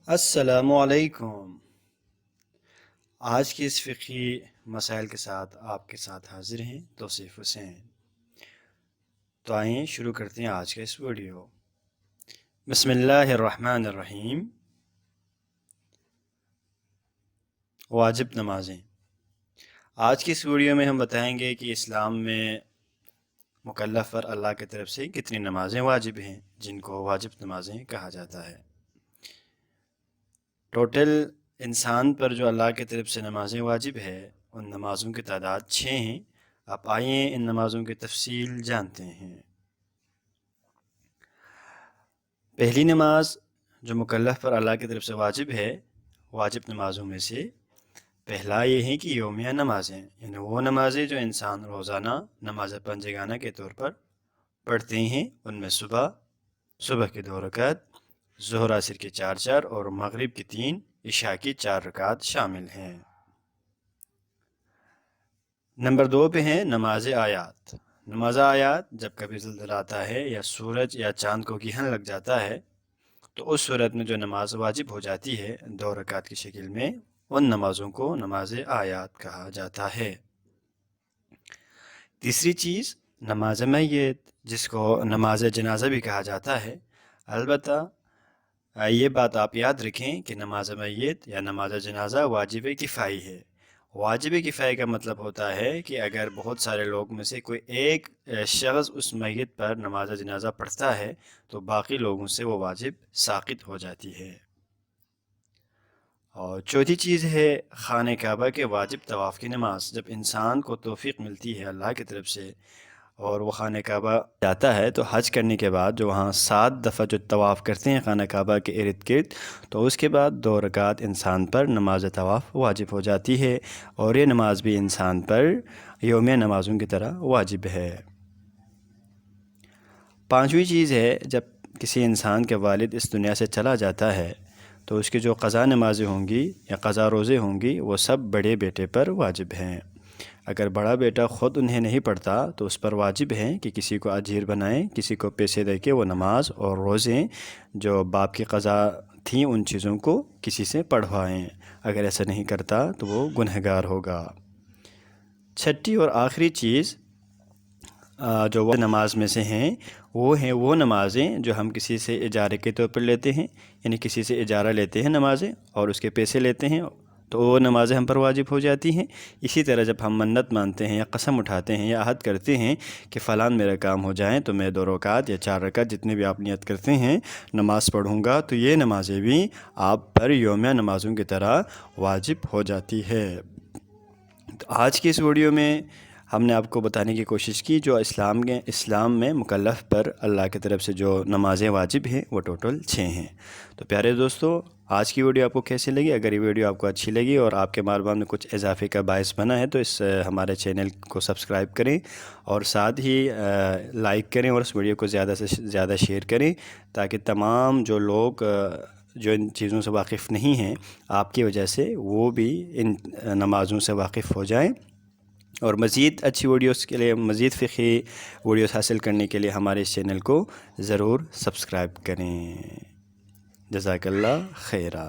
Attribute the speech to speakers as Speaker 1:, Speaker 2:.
Speaker 1: السلام علیکم۔ آج کی اس فقہی مسائل کے ساتھ آپ کے ساتھ حاضر ہیں توصیف حسین۔ تو آئیں شروع کرتے ہیں آج کا اس ویڈیو۔ بسم اللہ الرحمن الرحیم۔ واجب نمازیں۔ آج کی اس ویڈیو میں ہم بتائیں گے کہ اسلام میں مکلف پر اللہ کی طرف سے کتنی نمازیں واجب ہیں جن کو واجب نمازیں کہا جاتا ہے۔ ٹوٹل انسان پر جو اللہ کی طرف سے نمازیں واجب ہے ان نمازوں کی تعداد 6 ہیں۔ اب آئیں ان نمازوں کی تفصیل جانتے ہیں۔ پہلی نماز جو مکلف پر اللہ کی طرف سے واجب ہے، واجب نمازوں میں سے پہلا یہ ہے کہ یومیہ نمازیں، یعنی وہ نمازیں جو انسان روزانہ نماز پنجگانہ کے طور پر پڑھتے ہیں۔ ان میں صبح کی 2 رکعت، ظہر عصر کی 4 اور مغرب کی 3، عشاء کی 4 رکعت شامل ہیں۔ نمبر 2 پہ ہیں نماز آیات۔ نماز آیات جب کبھی زلزلہ آتا ہے یا سورج یا چاند کو گرہن لگ جاتا ہے تو اس صورت میں جو نماز واجب ہو جاتی ہے 2 رکعت کی شکل میں، ان نمازوں کو نماز آیات کہا جاتا ہے۔ تیسری چیز نماز میت، جس کو نماز جنازہ بھی کہا جاتا ہے۔ البتہ یہ بات آپ یاد رکھیں کہ نماز میت یا نماز جنازہ واجب کفائی ہے۔ واجب کفائی کا مطلب ہوتا ہے کہ اگر بہت سارے لوگ میں سے کوئی ایک شخص اس میت پر نماز جنازہ پڑھتا ہے تو باقی لوگوں سے وہ واجب ساقط ہو جاتی ہے۔ اور چوتھی چیز ہے خانہ کعبہ کے واجب طواف کی نماز۔ جب انسان کو توفیق ملتی ہے اللہ کی طرف سے اور وہ خانہ کعبہ جاتا ہے تو حج کرنے کے بعد جو وہاں 7 دفعہ جو طواف کرتے ہیں خانہ کعبہ کے ارد گرد، تو اس کے بعد 2 رکعت انسان پر نماز طواف واجب ہو جاتی ہے، اور یہ نماز بھی انسان پر یومیہ نمازوں کی طرح واجب ہے۔ 5ویں چیز ہے جب کسی انسان کے والد اس دنیا سے چلا جاتا ہے تو اس کی جو قضا نمازیں ہوں گی یا قضا روزے ہوں گی وہ سب بڑے بیٹے پر واجب ہیں۔ اگر بڑا بیٹا خود انہیں نہیں پڑھتا تو اس پر واجب ہے کہ کسی کو اجیر بنائیں، کسی کو پیسے دے کے وہ نماز اور روزے جو باپ کی قضا تھیں ان چیزوں کو کسی سے پڑھوائیں۔ اگر ایسا نہیں کرتا تو وہ گنہگار ہوگا۔ 6ٹھی اور آخری چیز جو وہ نماز میں سے ہیں وہ نمازیں جو ہم کسی سے اجارے کے طور پر لیتے ہیں، یعنی کسی سے اجارہ لیتے ہیں نمازیں اور اس کے پیسے لیتے ہیں تو وہ نمازیں ہم پر واجب ہو جاتی ہیں۔ اسی طرح جب ہم منت مانتے ہیں یا قسم اٹھاتے ہیں یا عہد کرتے ہیں کہ فلان میرا کام ہو جائیں تو میں 2 رکعت یا 4 رکعت جتنے بھی آپ نیت کرتے ہیں نماز پڑھوں گا، تو یہ نمازیں بھی آپ پر یومیہ نمازوں کی طرح واجب ہو جاتی ہے۔ تو آج کی اس ویڈیو میں ہم نے آپ کو بتانے کی کوشش کی جو اسلام میں مکلف پر اللہ کی طرف سے جو نمازیں واجب ہیں وہ ٹوٹل 6 ہیں۔ تو پیارے دوستو، آج کی ویڈیو آپ کو کیسی لگی؟ اگر یہ ویڈیو آپ کو اچھی لگی اور آپ کے معلومات میں کچھ اضافے کا باعث بنا ہے تو ہمارے چینل کو سبسکرائب کریں اور ساتھ ہی لائک کریں اور اس ویڈیو کو زیادہ سے زیادہ شیئر کریں تاکہ تمام جو لوگ جو ان چیزوں سے واقف نہیں ہیں آپ کی وجہ سے وہ بھی ان نمازوں سے واقف ہو جائیں۔ اور مزید اچھی ویڈیوز کے لیے، مزید فقہی ویڈیوز حاصل کرنے کے لیے ہمارے اس چینل کو ضرور سبسکرائب کریں۔ جزاک اللہ خیرہ۔